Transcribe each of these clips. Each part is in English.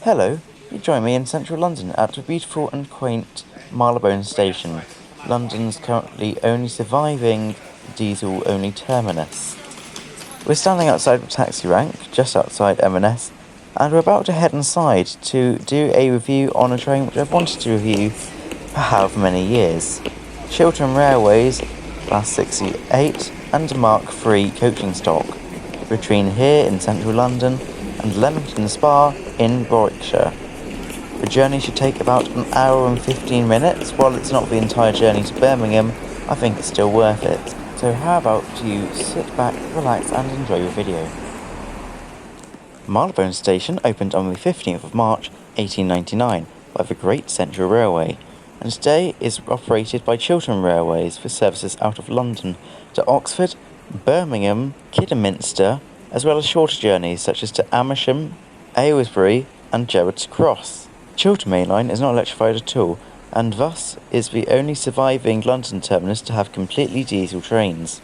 Hello, you join me in central London at the beautiful and quaint Marylebone station, London's currently only surviving diesel-only terminus. We're standing outside the taxi rank, just outside M&S, and we're about to head inside to do a review on a train which I've wanted to review for however many years. Chiltern Railways Class 68 and Mk3 coaching stock, between here in central London and Leamington Spa in Warwickshire. The journey should take about an hour and 15 minutes. While it's not the entire journey to Birmingham, I think it's still worth it. So how about you sit back, relax and enjoy your video. Marylebone Station opened on the 15th of March 1899 by the Great Central Railway, and today is operated by Chiltern Railways for services out of London to Oxford, Birmingham, Kidderminster, as well as shorter journeys such as to Amersham, Aylesbury and Gerrards Cross. Chiltern Main Line is not electrified at all, and thus is the only surviving London terminus to have completely diesel trains.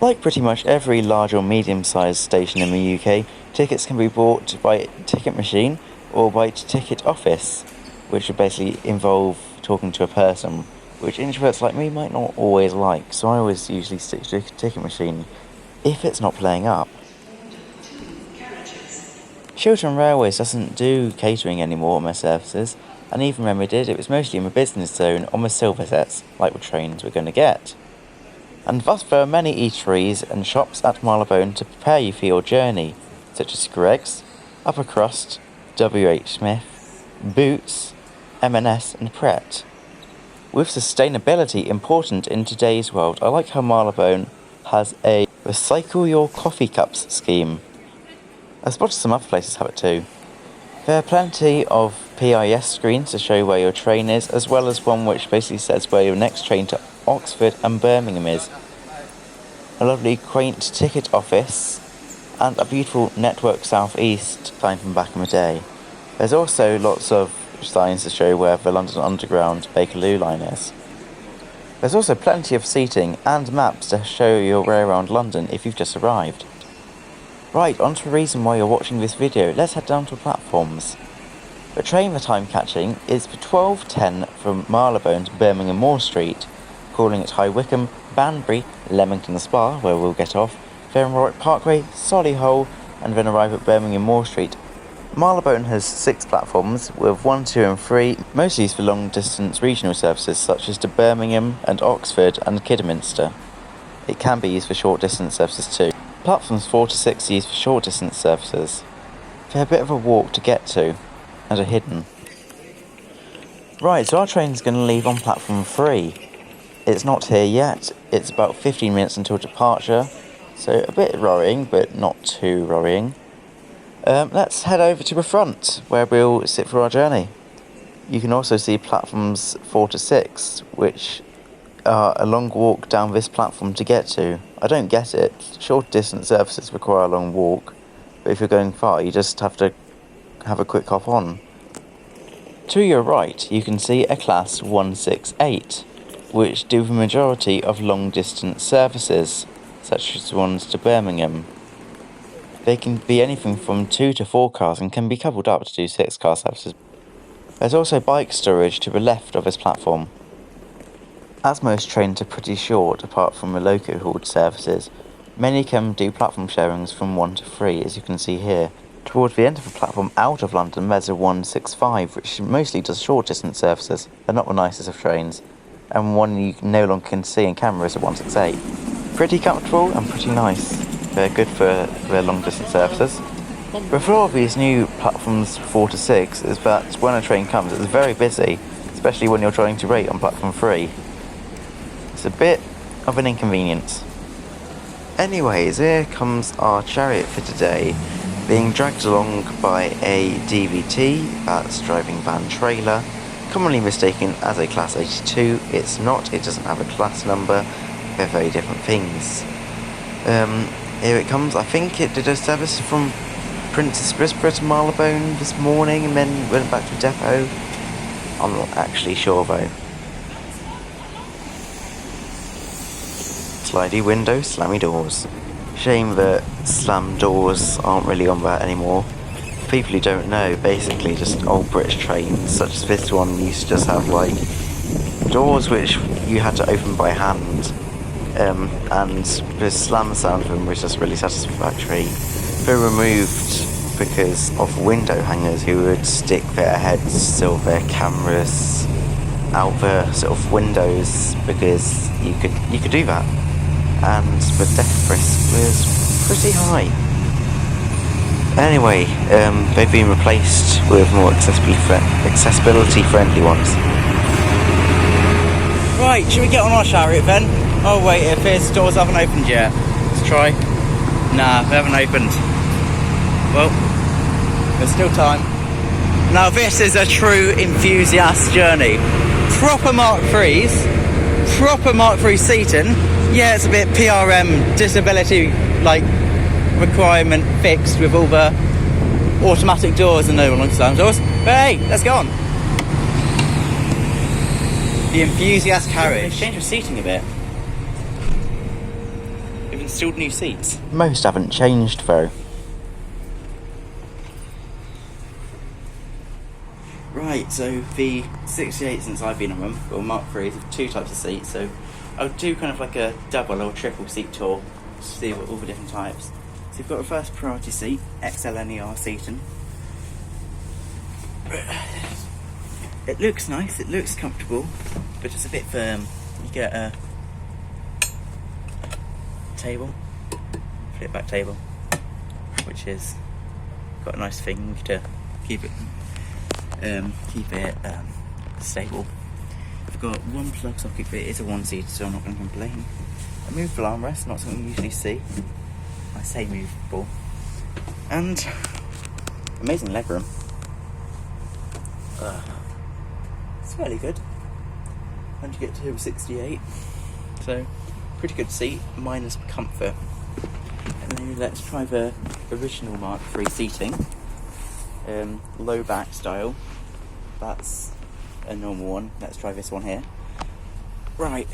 Like pretty much every large or medium-sized station in the UK, tickets can be bought by ticket machine or by ticket office, which would basically involve talking to a person, which introverts like me might not always like, so I always usually stick to a ticket machine if it's not playing up. Chiltern Railways doesn't do catering anymore on their services, and even when we did, it was mostly in the business zone on the silver sets, like the trains we're going to get. And thus there are many eateries and shops at Marylebone to prepare you for your journey, such as Greg's, Upper Crust, W.H. Smith, Boots, M&S and Pret. With sustainability important in today's world, I like how Marylebone has a recycle your coffee cups scheme. I spotted some other places have it too. There are plenty of PIS screens to show where your train is, as well as one which basically says where your next train to Oxford and Birmingham is. A lovely quaint ticket office, and a beautiful Network South East sign from back in the day. There's also lots of signs to show where the London Underground Bakerloo line is. There's also plenty of seating and maps to show your way around London if you've just arrived. Right, on to the reason why you're watching this video. Let's head down to the platforms. The train that I'm catching is for 12:10 from Marylebone to Birmingham Moor Street, calling at Wycombe, Banbury, Leamington Spa, where we'll get off, then Warwick Parkway, Solihull, and then arrive at Birmingham Moor Street. Marylebone has 6 platforms, with 1, 2 and 3, mostly used for long-distance regional services such as to Birmingham and Oxford and Kidderminster. It can be used for short-distance services too. Platforms 4 to 6 are used for short-distance services. They're a bit of a walk to get to, and are hidden. Right, so our train's going to leave on platform 3. It's not here yet, it's about 15 minutes until departure, so a bit worrying, but not too worrying. Let's head over to the front, where we'll sit for our journey. You can also see platforms 4 to 6, which are a long walk down this platform to get to. I don't get it. Short distance services require a long walk, but if you're going far, you just have to have a quick hop on. To your right, you can see a class 168, which do the majority of long distance services, such as ones to Birmingham. They can be anything from 2 to 4 cars and can be coupled up to do 6 car services. There's also bike storage to the left of this platform. As most trains are pretty short, apart from the loco hauled services, many can do platform sharings from 1 to 3, as you can see here. Towards the end of the platform out of London, there's a 165, which mostly does short distance services. They're not the nicest of trains, and one you no longer can see in camera is a 168. Pretty comfortable and pretty nice. They're good for their long distance services. The flaw of these new platforms 4 to 6 is that when a train comes, it's very busy, especially when you're trying to rate on platform 3. It's a bit of an inconvenience. Anyways, here comes our chariot for today, being dragged along by a DVT, that's driving van trailer, commonly mistaken as a Class 82. It's not, it doesn't have a class number, they're very different things. Here it comes. I think it did a service from Princess Risborough to Marylebone this morning and then went back to depot. I'm not actually sure though. Slidey windows, slammy doors. Shame that slam doors aren't really on that anymore. For people who don't know, basically just old British trains, such as this one, used to just have like doors which you had to open by hand, and the slam sound of them was just really satisfactory. They were removed because of window hangers who would stick their heads or their cameras out the sort of windows, because you could do that, and the death risk was pretty high. Anyway, they've been replaced with more accessibility friendly ones. Right, should we get on our chariot then? Oh wait, it appears the doors haven't opened yet. Let's try. Nah, they haven't opened. Well, there's still time. Now this is a true enthusiast journey. Proper Mark 3s, proper Mark 3 seating. Yeah, it's a bit PRM disability like requirement fixed with all the automatic doors and no long slam doors. But hey, let's go on. The enthusiast carriage. They've changed the seating a bit. They've installed new seats. Most haven't changed though. Right, so the 68 since I've been on them, or Mark 3s, have two types of seats, so I'll do kind of like a double or triple seat tour to see what all the different types. So you've got a first priority seat, XLNER seating. It looks nice, it looks comfortable, but it's a bit firm. You get a table, flip back table, which is got a nice thing to keep it stable. I've got one plug socket, but it is a one-seater, so I'm not going to complain. A movable armrest, not something you usually see. I say movable. And amazing legroom. It's fairly good. And you get to 68. So, pretty good seat, minus comfort. And then let's try the original Mark 3 seating. Low back style. That's a normal one. Let's try this one here. Right.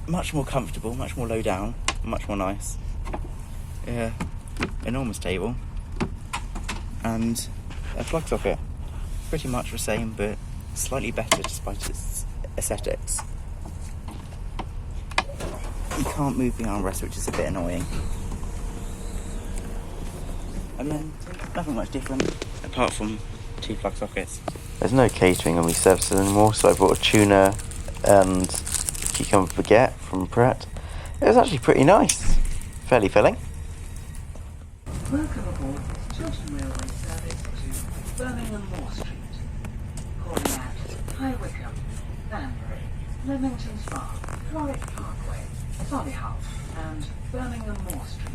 Much more comfortable, much more low down, much more nice. Enormous table. And a plug socket. Pretty much the same, but slightly better despite its aesthetics. You can't move the armrest, which is a bit annoying. And then, nothing much different, apart from two plug sockets. There's no catering on these services anymore, so I bought a tuna and cucumber baguette from Pret. It was actually pretty nice. Fairly filling. Welcome aboard Chiltern Railway service to Birmingham Moor Street. Calling at High Wycombe, Banbury, Leamington Spa, Warwick Parkway, Solihull and Birmingham Moor Street.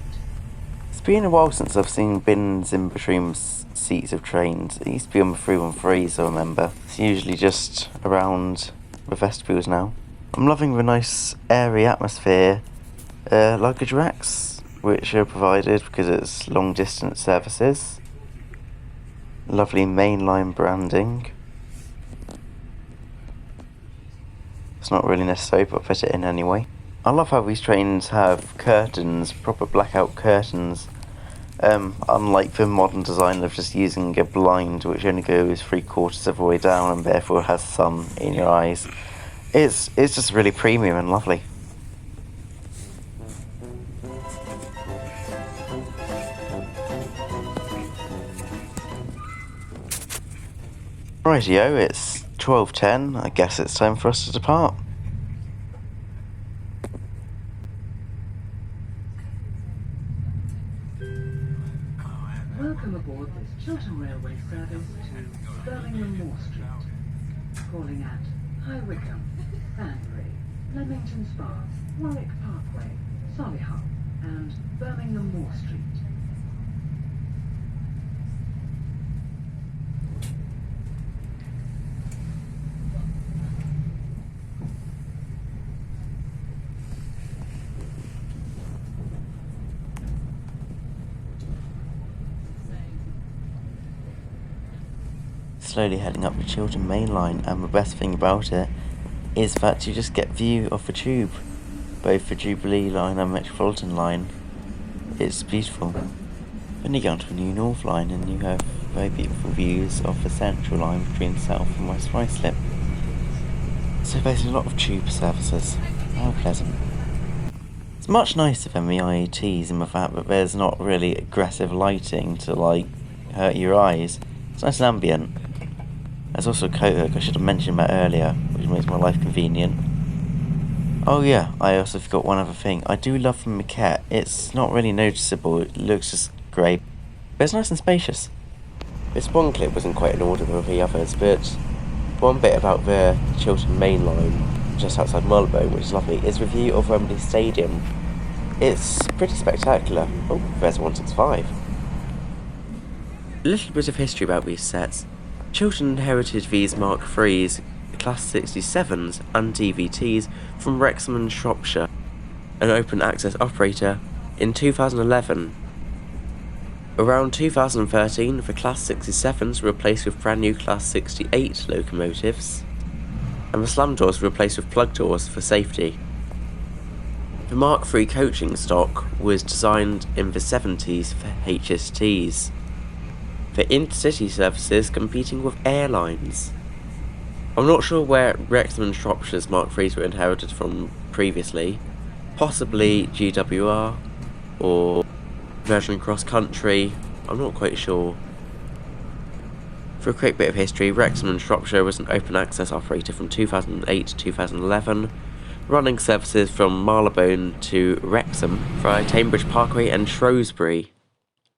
It's been a while since I've seen bins in between seats of trains. It used to be on the 313s, I remember. It's usually just around the vestibules now. I'm loving the nice airy atmosphere. Luggage racks, which are provided because it's long distance services. Lovely mainline branding. It's not really necessary, but I fit it in anyway. I love how these trains have curtains, proper blackout curtains. Unlike the modern design of just using a blind which only goes 3/4 of the way down and therefore has sun in your eyes. It's just really premium and lovely. Rightio, it's 12:10. I guess it's time for us to depart. Welcome aboard this Chiltern Railway service to Birmingham Moor Street. Calling at High Wycombe, Banbury, Leamington Spa, Warwick Parkway, Solihull and Birmingham Moor Street. Slowly heading up the Chiltern main line, and the best thing about it is that you just get view of the tube, both the Jubilee line and Metropolitan line. It's beautiful. When you get onto a new North Line and you have very beautiful views of the central line between South and West Ruislip. So basically a lot of tube services. How pleasant. It's much nicer than the IATs in the fact that there's not really aggressive lighting to hurt your eyes. It's nice and ambient. There's also a coat hook, I should have mentioned that earlier, which makes my life convenient. Oh yeah, I also forgot one other thing. I do love the maquette. It's not really noticeable, it looks just great, but it's nice and spacious. This one clip wasn't quite in order with the others, but one bit about the Chiltern main line, just outside Marylebone, which is lovely, is the view of Wembley Stadium. It's pretty spectacular. Oh, there's 165. A little bit of history about these sets. Chiltern inherited these Mk3s, Class 67s and DVTs from Wrexham and Shropshire, an open access operator, in 2011. Around 2013, the Class 67s were replaced with brand new Class 68 locomotives, and the slam doors were replaced with plug doors for safety. The Mk3 coaching stock was designed in the 70s for HSTs, for intercity services competing with airlines. I'm not sure where Wrexham and Shropshire's Mk3s were inherited from previously, possibly GWR or Virgin Cross Country, I'm not quite sure. For a quick bit of history, Wrexham and Shropshire was an open access operator from 2008 to 2011, running services from Marylebone to Wrexham via Cambridge Parkway and Shrewsbury.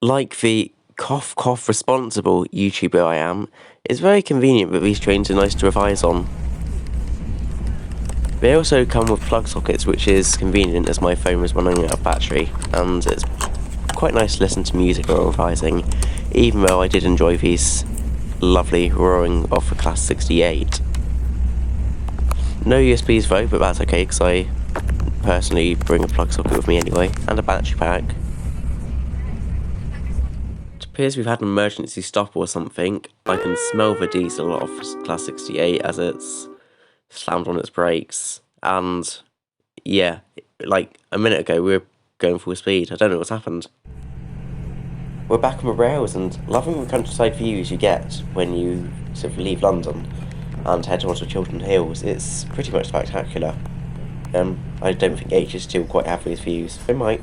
Like the cough responsible YouTuber I am, it's very convenient that these trains are nice to revise on. They also come with plug sockets, which is convenient as my phone was running out of battery, and it's quite nice to listen to music while revising, even though I did enjoy these lovely roaring of the Class 68. No USBs though, but that's okay because I personally bring a plug socket with me anyway, and a battery pack. It appears we've had an emergency stop or something. I can smell the diesel of Class 68 as it's slammed on its brakes, and yeah, like a minute ago we were going full speed. I don't know what's happened. We're back on the rails and loving the countryside views you get when you sort of leave London and head onto Chiltern Hills. It's pretty much spectacular. I don't think HS2 will quite have these views. They might.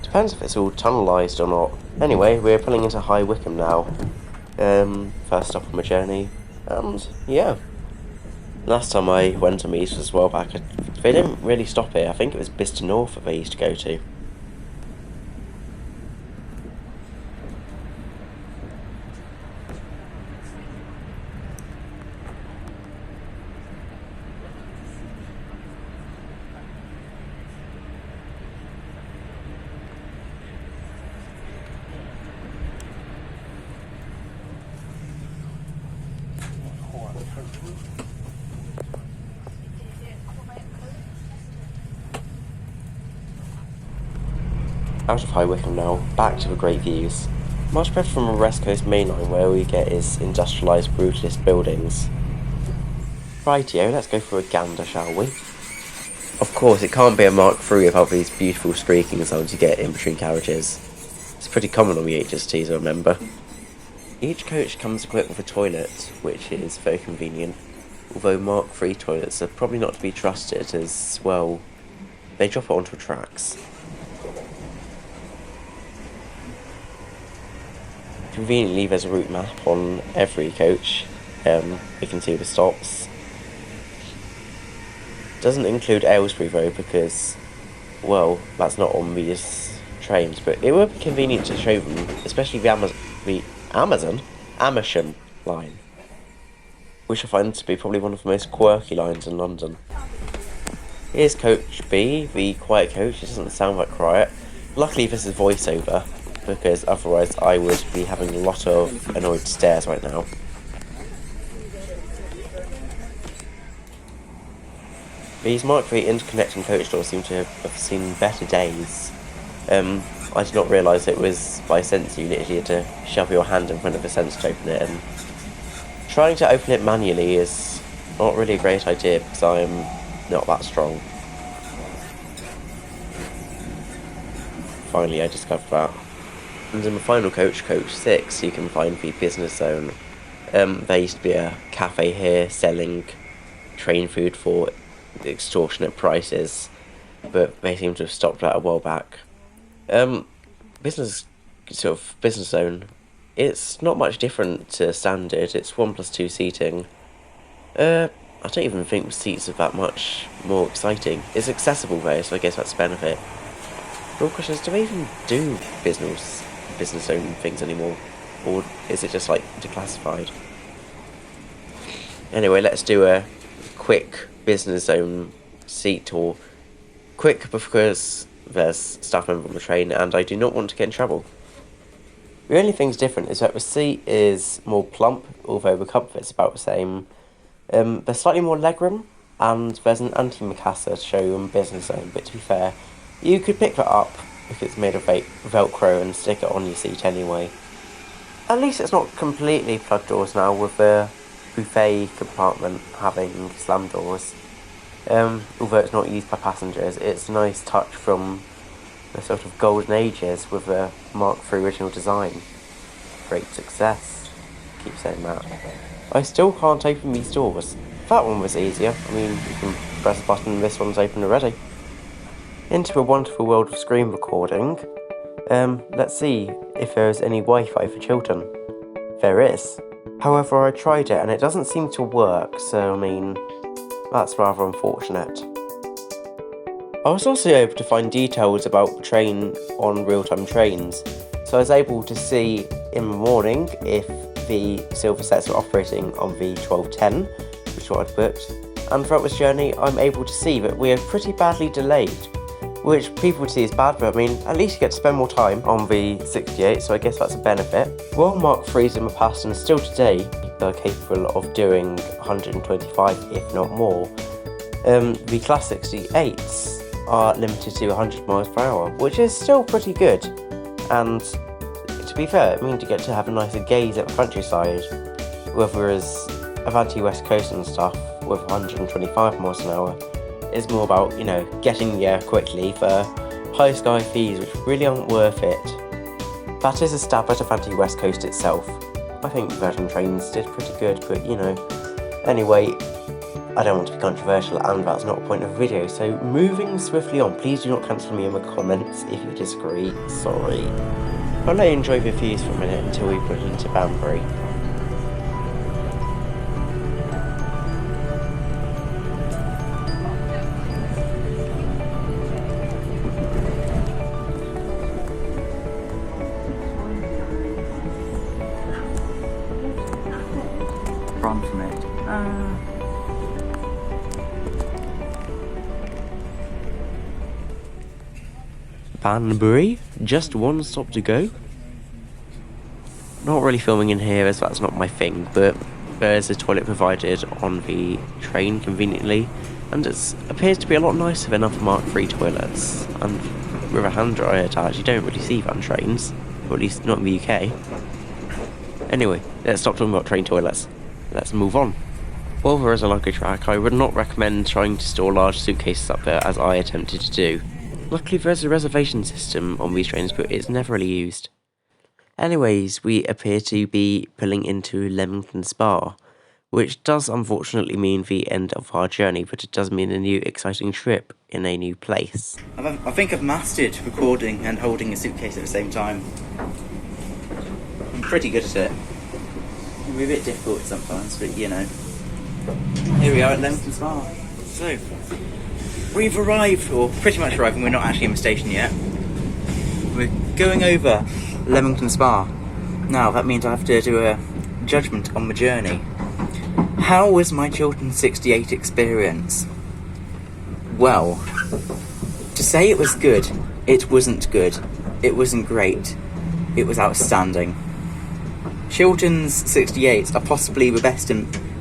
Depends if it's all tunnellised or not. Anyway, we're pulling into High Wycombe now. First stop on my journey. And yeah. Last time I went on these was a while back. They didn't really stop here. I think it was Bicester North that they used to go to. Out of High Wycombe now, back to the great views. Much better from a West Coast mainline where all you get is industrialised brutalist buildings. Rightio, let's go for a gander, shall we? Of course, it can't be a Mk3 without these beautiful squeaking sounds you get in between carriages. It's pretty common on the HSTs, I remember. Each coach comes equipped with a toilet, which is very convenient, although Mk3 toilets are probably not to be trusted as, well, they drop it onto tracks. Conveniently, there's a route map on every coach. We can see the stops. Doesn't include Aylesbury though, because, well, that's not on these trains, but it would be convenient to show them, especially the Amersham line, which I find to be probably one of the most quirky lines in London. Here's coach B, the quiet coach. It doesn't sound like quiet. Luckily this is voiceover, because otherwise I would be having a lot of annoyed stares right now. These Mk3 interconnecting coach doors seem to have seen better days. I did not realise it was by sensor you literally had to shove your hand in front of the sensor to open it, and trying to open it manually is not really a great idea because I'm not that strong. Finally I discovered that. And in the final coach, coach 6, you can find the business zone. There used to be a cafe here selling train food for extortionate prices, but they seem to have stopped that a while back. Business zone, it's not much different to standard. It's 1+2 seating. I don't even think the seats are that much more exciting. It's accessible though, so I guess that's a benefit. The real question is, do they even do business zone things anymore? Or is it just like declassified? Anyway, let's do a quick business zone seat tour. Quick because there's staff member on the train and I do not want to get in trouble. The only thing's different is that the seat is more plump, although the comfort's about the same. There's slightly more legroom, and there's an antimacassar to show you on business zone, but to be fair, you could pick that up if it's made of Velcro and stick it on your seat anyway. At least it's not completely plug doors now, with the buffet compartment having slam doors. Although it's not used by passengers, it's a nice touch from the sort of golden ages with the Mk3 original design. Great success. Keep saying that. I still can't open these doors. That one was easier. I mean, you can press a button and this one's open already. Into a wonderful world of screen recording. Let's see if there is any Wi-Fi for Chiltern. There is. However, I tried it and it doesn't seem to work, so I mean, that's rather unfortunate. I was also able to find details about the train on real-time trains, so I was able to see in the morning if the silver sets were operating on the 1210, which is what I'd booked, and throughout this journey I'm able to see that we are pretty badly delayed, which people would see as bad, but I mean, at least you get to spend more time on the 68, so I guess that's a benefit. While Mk3s in the past and still today are capable of doing 125 if not more, the Class 68s are limited to 100 miles per hour, which is still pretty good, and to be fair, it means you get to have a nicer gaze at the countryside, whereas Avanti West Coast and stuff with 125 miles an hour is more about, you know, getting there quickly for high sky fees which really aren't worth it. That is a stab at Avanti West Coast itself. I think Virgin Trains did pretty good, but you know. Anyway, I don't want to be controversial and that's not the point of the video, so moving swiftly on, please do not cancel me in the comments if you disagree, sorry. I'll let you enjoy the views for a minute until we put it into Banbury. Run from it. Banbury, just one stop to go. Not really filming in here as that's not my thing, but there is a toilet provided on the train conveniently, and it appears to be a lot nicer than other Mk3 toilets, and with a hand dryer attached you don't really see that on trains, or at least not in the UK. Anyway, let's stop talking about train toilets. Let's move on. While there is a luggage rack, I would not recommend trying to store large suitcases up there as I attempted to do. Luckily there's a reservation system on these trains, but it's never really used. Anyways, we appear to be pulling into Leamington Spa, which does unfortunately mean the end of our journey, but it does mean a new exciting trip in a new place. I think I've mastered recording and holding a suitcase at the same time. I'm pretty good at it. It can be a bit difficult sometimes, but you know. Here we are at Leamington Spa. So, we've arrived, or pretty much arrived, and we're not actually in the station yet. We're going over Leamington Spa. Now, that means I have to do a judgment on the journey. How was my Chiltern 68 experience? Well, to say it was good, it wasn't good. It wasn't great. It was outstanding. Chiltern's 68s are possibly the best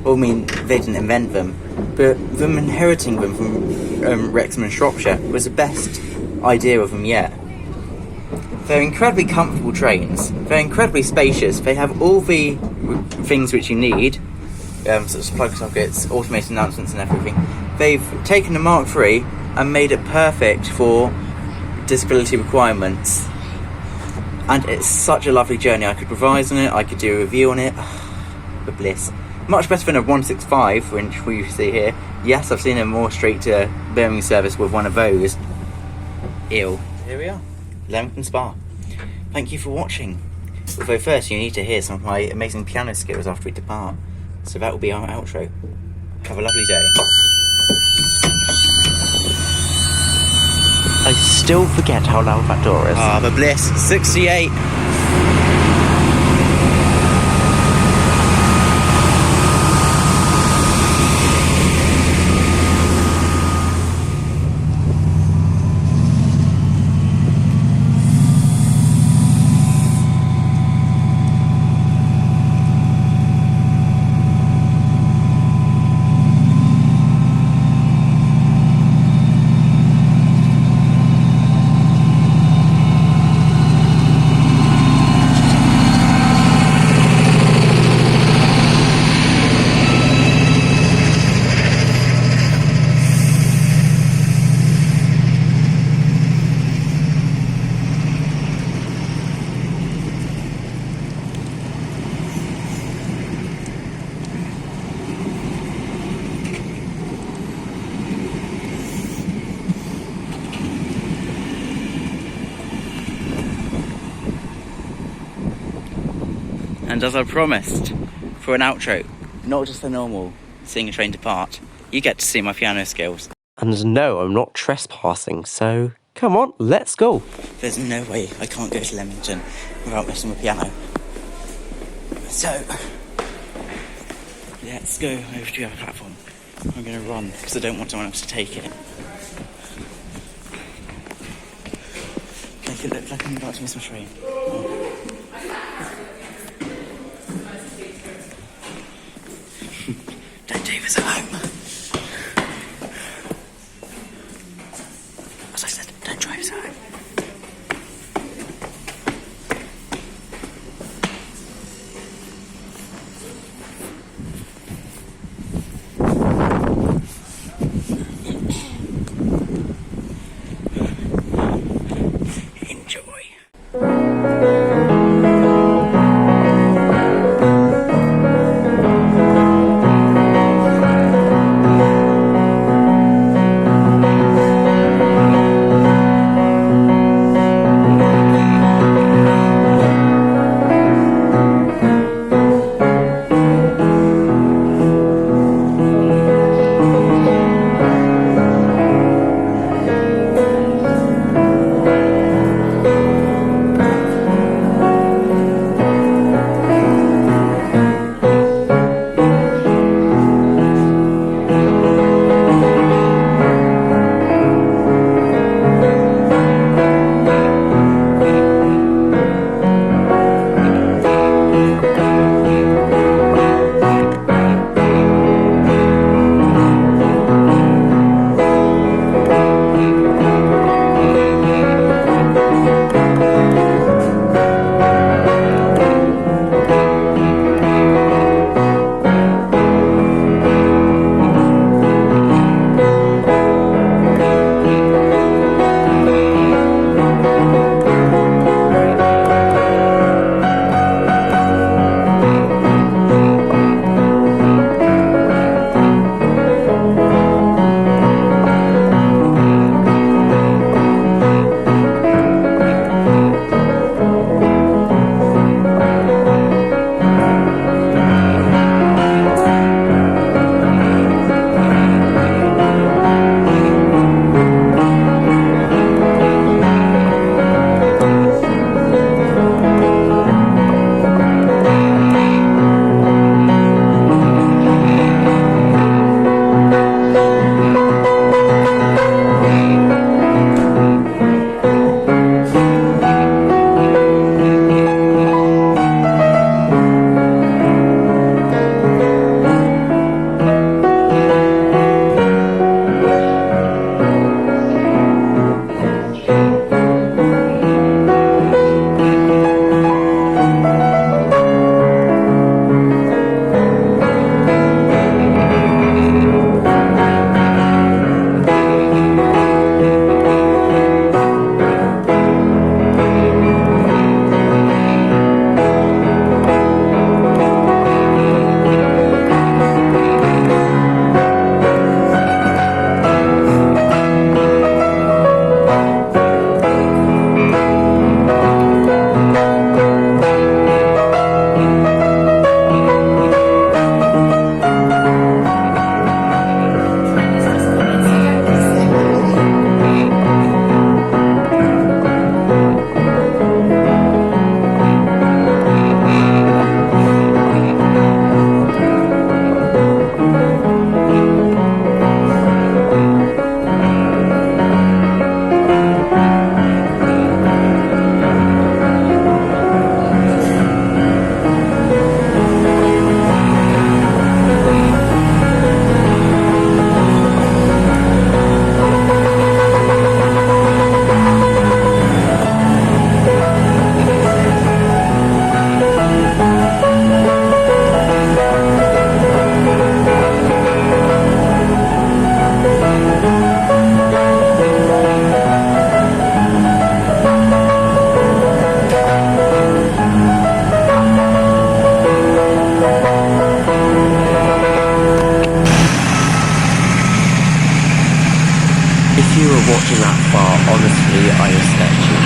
well, I mean, they didn't invent them, but them inheriting them from Wrexham and Shropshire was the best idea of them yet. They're incredibly comfortable trains, they're incredibly spacious, they have all the things which you need, such as plug sockets, automated announcements and everything. They've taken the Mk3 and made it perfect for disability requirements. and it's such a lovely journey. I could revise on it, I could do a review on it. The bliss. Much better than a 165, which we see here. Yes, I've seen a more straight to Birmingham service with one of those. Ew. Here we are, Leamington Spa. Thank you for watching. Although first you need to hear some of my amazing piano skills after we depart. So that will be our outro. Have a lovely day. I still forget how loud that door is. Ah, the bliss. 68. And as I promised, for an outro, not just a normal seeing a train depart, you get to see my piano skills. And no, I'm not trespassing, so come on, let's go. There's no way I can't go to Leamington without missing my piano. So, let's go over to the other platform. I'm going to run because I don't want someone else to take it. Make it look like I'm about to miss my train. Don't do this at home. As I said, don't drive us at home. watching that far, honestly, I respect you.